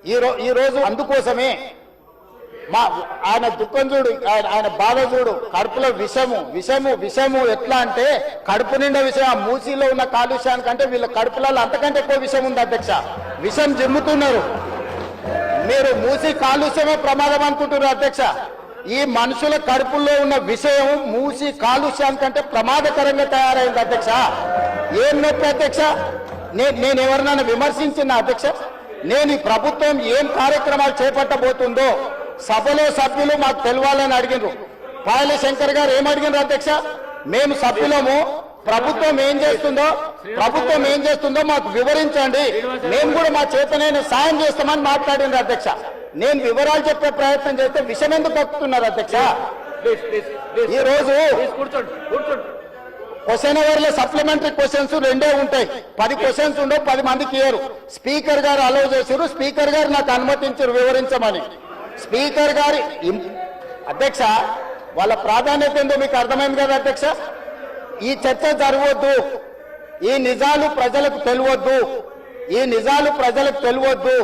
ఈ రోజు అందుకోసమే ఆయన దుఃఖం చూడు, ఆయన బాధ చూడు, కడుపులో విషము ఎట్లా అంటే కడుపు నిండా విషయం. ఆ మూసీలో ఉన్న కాలుష్యానికంటే వీళ్ళ కడుపులలో అంతకంటే ఎక్కువ విషయం ఉంది అధ్యక్ష. విషం జిమ్ముతున్నారు. మీరు మూసీ కాలుష్యమే ప్రమాదం అనుకుంటున్నారు అధ్యక్ష. ఈ మనుషుల కడుపుల్లో ఉన్న విషయం మూసీ కాలుష్యానికంటే ప్రమాదకరంగా తయారైంది అధ్యక్ష. ఏం నొప్పి అధ్యక్ష? నేను ఎవరినైనా విమర్శించిన అధ్యక్ష? నేను ఈ ప్రభుత్వం ఏం కార్యక్రమాలు చేపట్టబోతుందో సభలో సభ్యులు మాకు తెలవాలని అడిగినారు. పాయల శంకర్ గారు ఏమడిగినారు అధ్యక్ష? మేము సభ్యులము, ప్రభుత్వం ఏం చేస్తుందో మాకు వివరించండి, మేము కూడా మా చేతనైన సాయం చేస్తామని మాట్లాడినారు అధ్యక్ష. నేను వివరాలు చెప్పే ప్రయత్నం చేస్తే విషయం ఎందుకు కక్కుతున్నారు అధ్యక్ష? ఈ రోజు క్వశ్చన్ అవర్ లో సప్లిమెంటరీ క్వశ్చన్స్ 2 ఉంటాయి. 10 క్వశ్చన్స్ ఉండవు, 10 మందికి ఇయ్యరు. స్పీకర్ గారు అలౌ చేశారు, స్పీకర్ గారు నాకు అనుమతించారు వివరించమని. స్పీకర్ గారి అధ్యక్ష వాళ్ళ ప్రాధాన్యత ఏందో మీకు అర్థమైంది కదా అధ్యక్ష. ఈ చర్చ జరగవద్దు, ఈ నిజాలు ప్రజలకు తెలియవద్దు.